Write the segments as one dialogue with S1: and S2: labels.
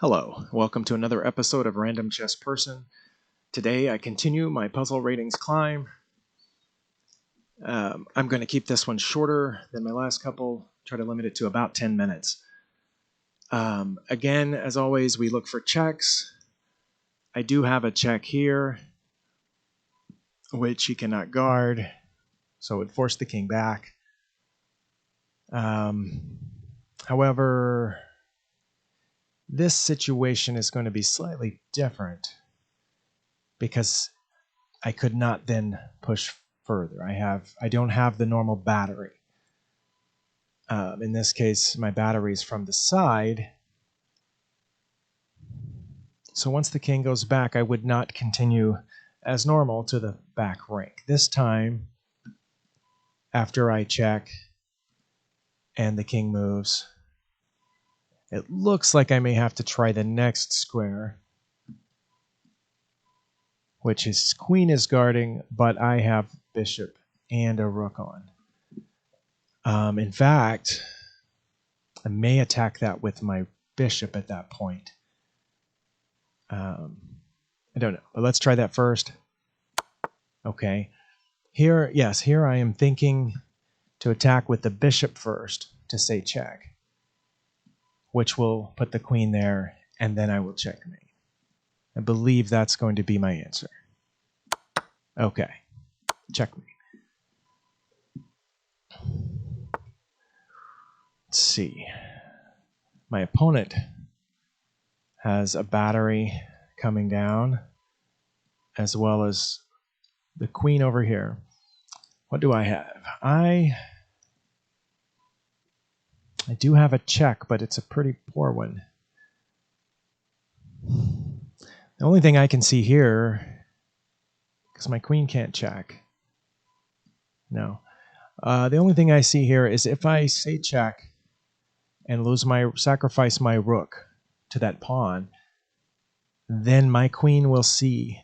S1: Hello, welcome to another episode of Random Chess Person. Today I continue my puzzle ratings climb. I'm going to keep this one shorter than my last couple, try to limit it to about 10 minutes. Again, as always, we look for checks. I do have a check here, which he cannot guard, so it would force the king back. However, this situation is going to be slightly different because I could not then push further. I don't have the normal battery. In this case, my battery is from the side. So once the king goes back, I would not continue as normal to the back rank. This time, after I check and the king moves, it looks like I may have to try the next square, which is queen is guarding, but I have bishop and a rook on. In fact, I may attack that with my bishop at that point. I don't know, but let's try that first. Okay. Here I am thinking to attack with the bishop first to say check, which will put the queen there, and then I will checkmate. I believe that's going to be my answer. Okay. Checkmate. Let's see. My opponent has a battery coming down, as well as the queen over here. What do I have? I do have a check, but it's a pretty poor one. The only thing I can see here, because my queen can't check. No. The only thing I see here is if I say check and sacrifice my rook to that pawn, then my queen will see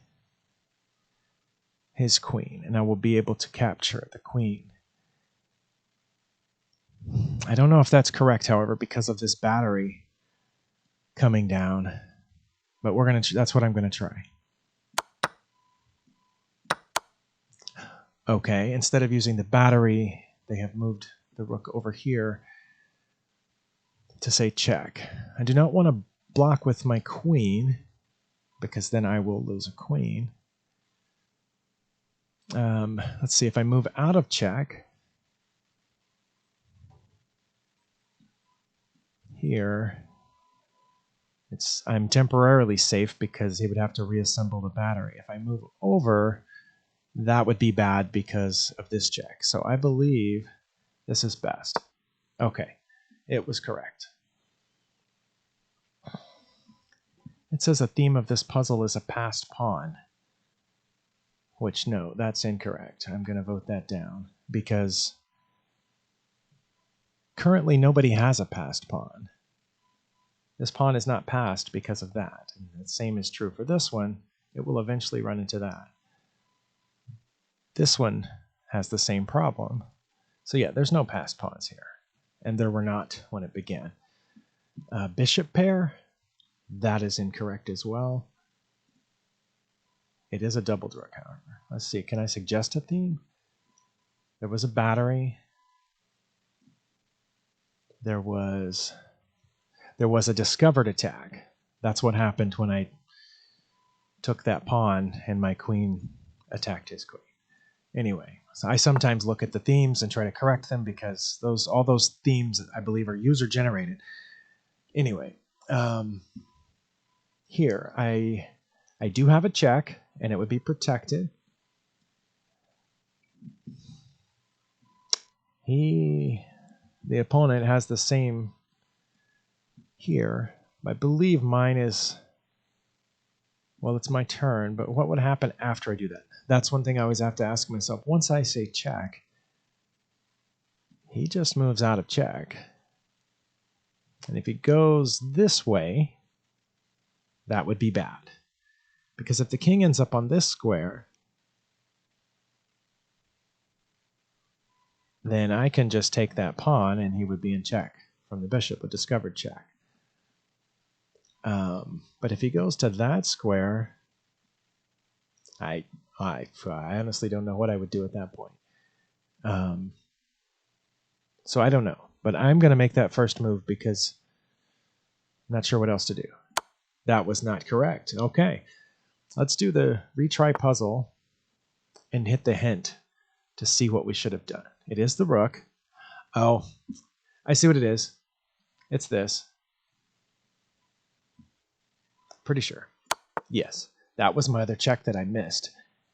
S1: his queen, and I will be able to capture the queen. I don't know if that's correct, however, because of this battery coming down, but that's what I'm going to try. Okay, instead of using the battery, they have moved the rook over here to say check. I do not want to block with my queen, because then I will lose a queen. Let's see, if I move out of check here, I'm temporarily safe because he would have to reassemble the battery. If I move over, that would be bad because of this check. So I believe this is best. Okay, it was correct. It says a theme of this puzzle is a passed pawn, which no, that's incorrect. I'm going to vote that down because currently nobody has a passed pawn. This pawn is not passed because of that. And the same is true for this one. It will eventually run into that. This one has the same problem. So yeah, there's no passed pawns here. And there were not when it began. Bishop pair, that is incorrect as well. It is a doubled rook, however. Let's see, can I suggest a theme? There was a battery. There was a discovered attack. That's what happened when I took that pawn and my queen attacked his queen. Anyway, so I sometimes look at the themes and try to correct them because all those themes, I believe, are user generated. Anyway, here I do have a check, and it would be protected. The opponent has the same here. I believe mine is, well, it's my turn, but what would happen after I do that? That's one thing I always have to ask myself. Once I say check, he just moves out of check. And if he goes this way, that would be bad. Because if the king ends up on this square, then I can just take that pawn and he would be in check from the bishop, a discovered check. But if he goes to that square, I honestly don't know what I would do at that point. So I don't know. But I'm going to make that first move because I'm not sure what else to do. That was not correct. Okay. Let's do the retry puzzle and hit the hint to see what we should have done. It is the rook. Oh, I see what it is. It's this. Pretty sure. Yes, that was my other check that I missed.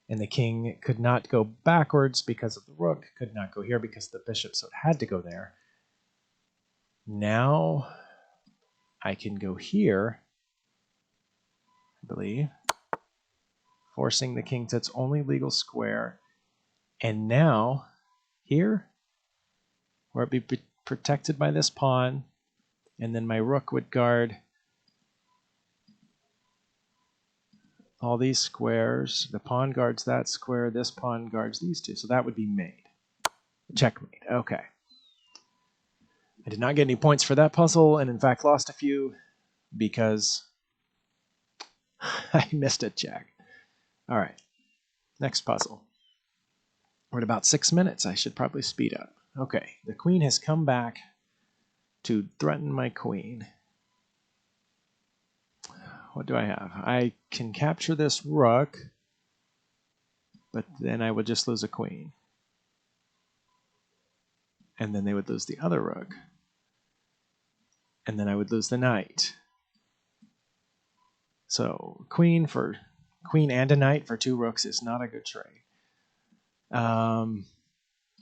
S1: And the king could not go backwards because of the rook, could not go here because of the bishop, so it had to go there. Now I can go here, I believe, forcing the king to its only legal square. And now, here, where it'd be protected by this pawn, and then my rook would guard all these squares. The pawn guards that square, this pawn guards these two. So that would be mate. Checkmate. Okay. I did not get any points for that puzzle, and in fact lost a few because I missed a check. All right. Next puzzle. We're at about 6 minutes. I should probably speed up. Okay. The queen has come back to threaten my queen. What do I have? I can capture this rook, but then I would just lose a queen. And then they would lose the other rook. And then I would lose the knight. So queen and a knight for 2 rooks is not a good trade.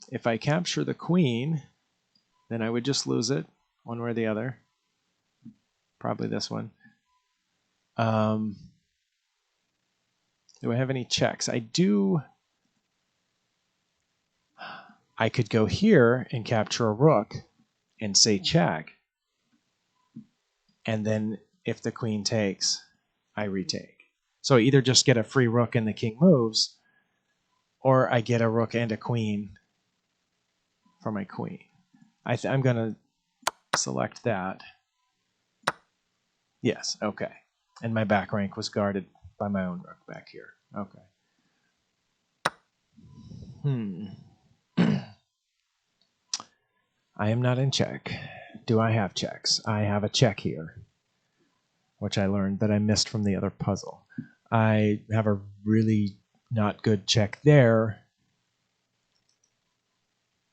S1: If I capture the queen, then I would just lose it one way or the other. Probably this one. Do I have any checks? I do. I could go here and capture a rook and say check. And then if the queen takes, I retake. So I either just get a free rook and the king moves, or I get a rook and a queen for my queen. I'm going to select that. Yes, okay. And my back rank was guarded by my own rook back here. Okay. I am not in check. Do I have checks? I have a check here, which I learned that I missed from the other puzzle. I have a really not good check there.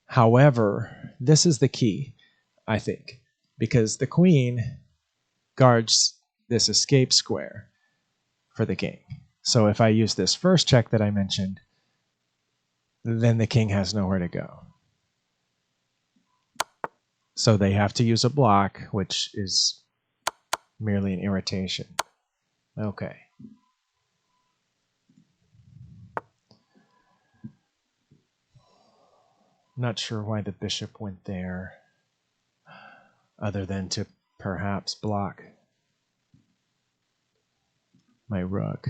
S1: However, this is the key, I think, because the queen guards this escape square for the king. So if I use this first check that I mentioned, then the king has nowhere to go. So they have to use a block, which is merely an irritation. Okay. Not sure why the bishop went there, other than to perhaps block my rook.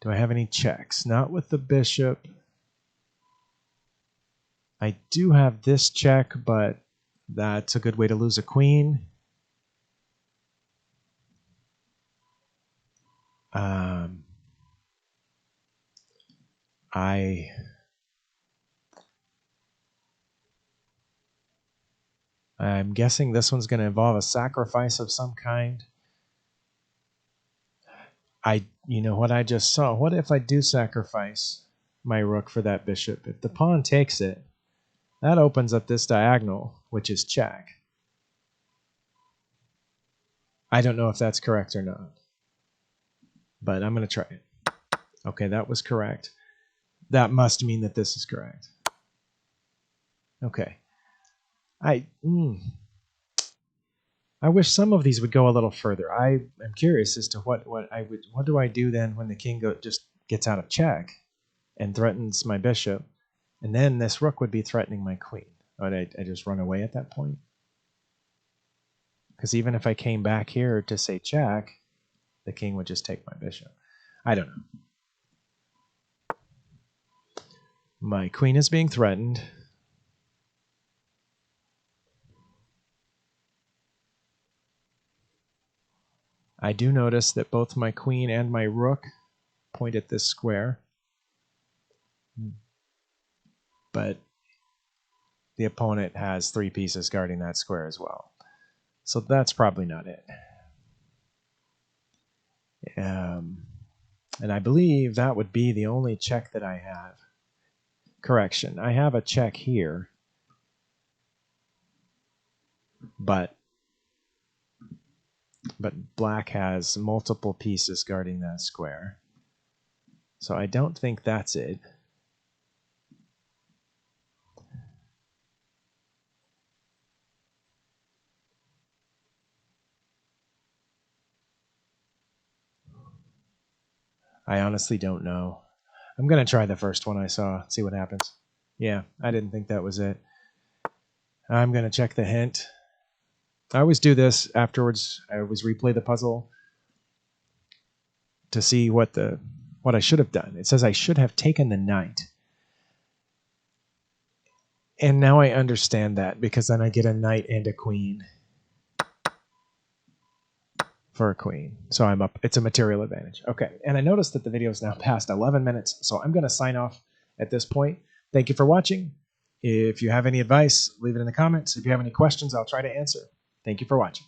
S1: Do I have any checks? Not with the bishop. I do have this check, but that's a good way to lose a queen. I'm guessing this one's going to involve a sacrifice of some kind. You know what I just saw? What if I do sacrifice my rook for that bishop? If the pawn takes it, that opens up this diagonal, which is check. I don't know if that's correct or not, but I'm going to try it. Okay, that was correct. That must mean that this is correct. Okay. I wish some of these would go a little further. I am curious as to what do I do then when the king just gets out of check and threatens my bishop, and then this rook would be threatening my queen. Would I just run away at that point? Because even if I came back here to say check, the king would just take my bishop. I don't know. My queen is being threatened. I do notice that both my queen and my rook point at this square, but the opponent has 3 pieces guarding that square as well. So that's probably not it. And I believe that would be the only check that I have. Correction, I have a check here, but black has multiple pieces guarding that square. So I don't think that's it. I honestly don't know. I'm going to try the first one I saw, see what happens. Yeah, I didn't think that was it. I'm going to check the hint. I always do this afterwards. I always replay the puzzle to see what I should have done. It says I should have taken the knight. And now I understand that, because then I get a knight and a queen for a queen. So I'm up. It's a material advantage. Okay. And I noticed that the video is now past 11 minutes. So I'm going to sign off at this point. Thank you for watching. If you have any advice, leave it in the comments. If you have any questions, I'll try to answer. Thank you for watching.